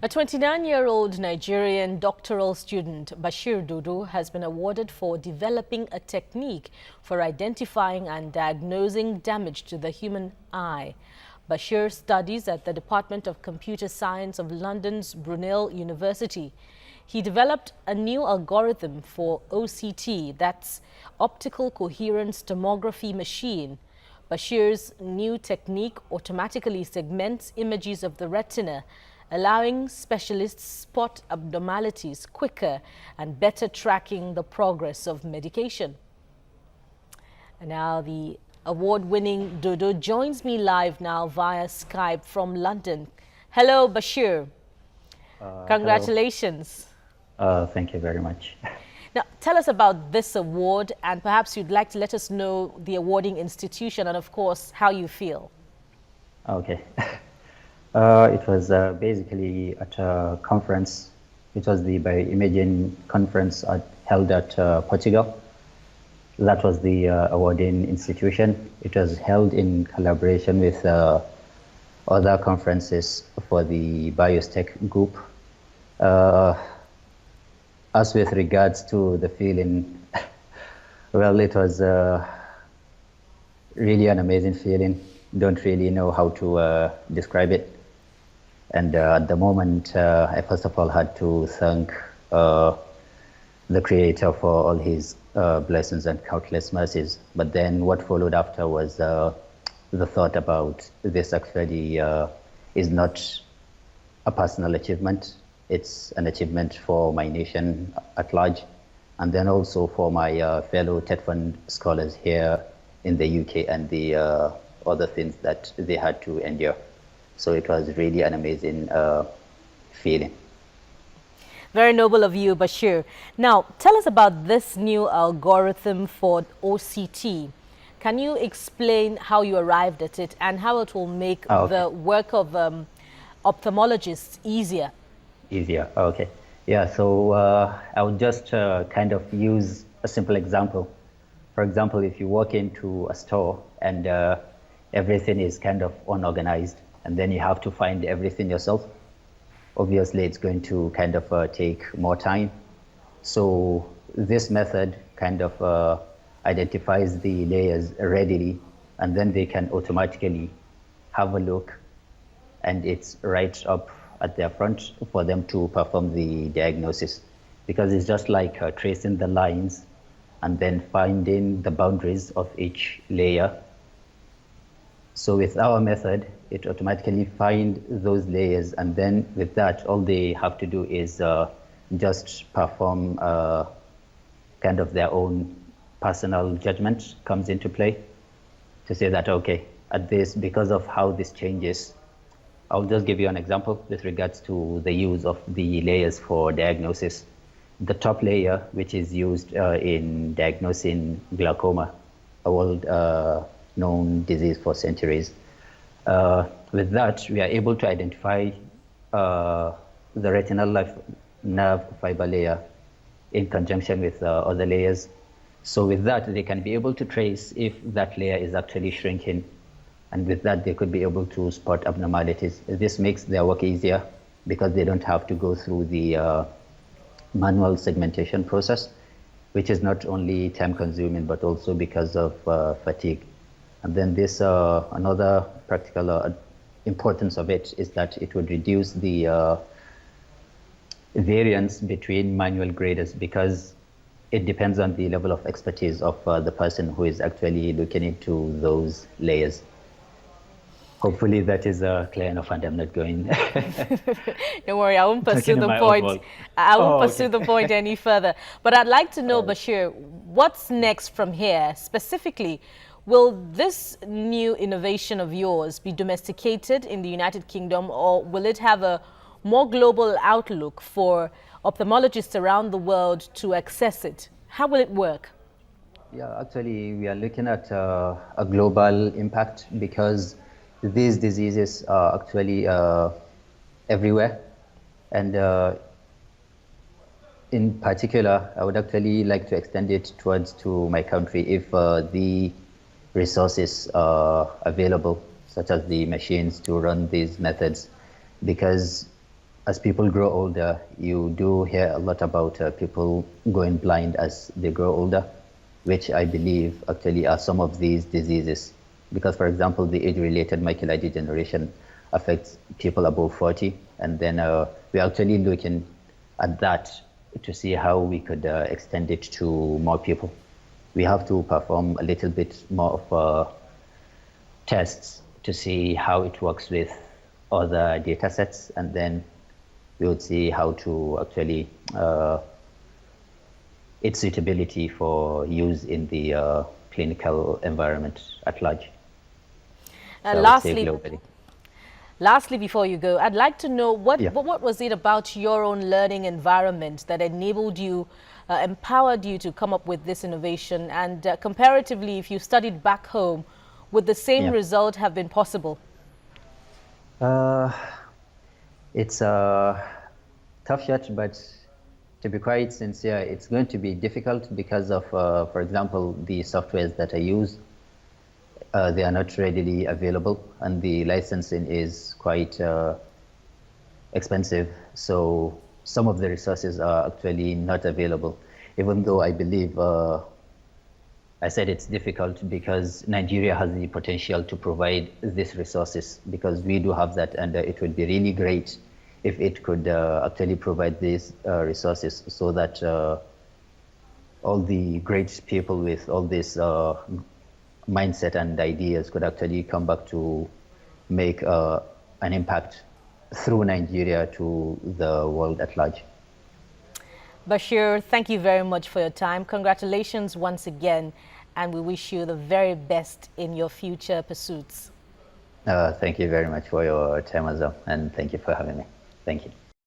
A 29-year-old Nigerian doctoral student, Bashir Dudu, has been awarded for developing a technique for identifying and diagnosing damage to the human eye. Bashir studies at the Department of Computer Science of London's Brunel University. He developed a new algorithm for OCT, that's optical coherence tomography machine. Bashir's new technique automatically segments images of the retina, allowing specialists spot abnormalities quicker and better tracking the progress of medication. And now the award-winning Dodo joins me live now via Skype from London. Hello, Bashir. Congratulations. Hello. Thank you very much. Now, tell us about this award, and perhaps you'd like to let us know the awarding institution and, of course, how you feel. Okay. It was basically at a conference. It was the bioimaging conference held at Portugal. That was the awarding institution. It was held in collaboration with other conferences for the biotech group. As with regards to the feeling, well, it was really an amazing feeling. Don't really know how to describe it. And at the moment, I first of all had to thank the Creator for all his blessings and countless mercies. But then what followed after was the thought about this actually is not a personal achievement. It's an achievement for my nation at large, and then also for my fellow TED Fund scholars here in the UK and the other things that they had to endure. So it was really an amazing feeling. Very noble of you, Bashir. Now, tell us about this new algorithm for OCT. Can you explain how you arrived at it and how it will make the work of ophthalmologists easier? Easier, okay. Yeah, so I would just kind of use a simple example. For example, if you walk into a store and everything is kind of unorganized, and then you have to find everything yourself, obviously it's going to kind of take more time. So this method kind of identifies the layers readily, and then they can automatically have a look, and it's right up at their front for them to perform the diagnosis, because it's just like tracing the lines and then finding the boundaries of each layer. So with our method, it automatically finds those layers, and then with that, all they have to do is just perform kind of their own personal judgment comes into play to say that, okay, at this, because of how this changes, I'll just give you an example with regards to the use of the layers for diagnosis. The top layer, which is used in diagnosing glaucoma, a world-known disease for centuries. With that, we are able to identify the retinal nerve fiber layer in conjunction with other layers. So with that, they can be able to trace if that layer is actually shrinking. And with that, they could be able to spot abnormalities. This makes their work easier because they don't have to go through the manual segmentation process, which is not only time consuming, but also because of fatigue. And then this, another practical importance of it is that it would reduce the variance between manual graders, because it depends on the level of expertise of the person who is actually looking into those layers. Hopefully that is clear enough and I'm not going. Don't worry, I won't pursue the point. I won't pursue the point any further. But I'd like to know, Bashir, what's next from here? Specifically, will this new innovation of yours be domesticated in the United Kingdom, or will it have a more global outlook for ophthalmologists around the world to access it? How will it work? Yeah, actually, we are looking at a global impact, because these diseases are actually everywhere. And in particular, I would actually like to extend it towards to my country if the resources are available, such as the machines to run these methods. Because as people grow older, you do hear a lot about people going blind as they grow older, which I believe actually are some of these diseases. Because, for example, the age-related macular degeneration affects people above 40, and then we're actually looking at that to see how we could extend it to more people. We have to perform a little bit more of tests to see how it works with other data sets, and then we would see how to actually its suitability for use in the clinical environment at large. So I would say globally. Lastly, before you go, I'd like to know what Yeah. what was it about your own learning environment that enabled you, empowered you to come up with this innovation? And comparatively, if you studied back home, would the same Yeah. result have been possible? Uh, it's a tough shot, but to be quite sincere, it's going to be difficult because of, for example, the softwares that I use. They are not readily available, and the licensing is quite expensive. So some of the resources are actually not available, even though I believe I said it's difficult because Nigeria has the potential to provide these resources, because we do have that, and it would be really great if it could actually provide these resources so that all the great people with all this mindset and ideas could actually come back to make an impact through Nigeria to the world at large. Bashir, thank you very much for your time. Congratulations once again, and we wish you the very best in your future pursuits. Thank you very much for your time as well, and thank you for having me. Thank you.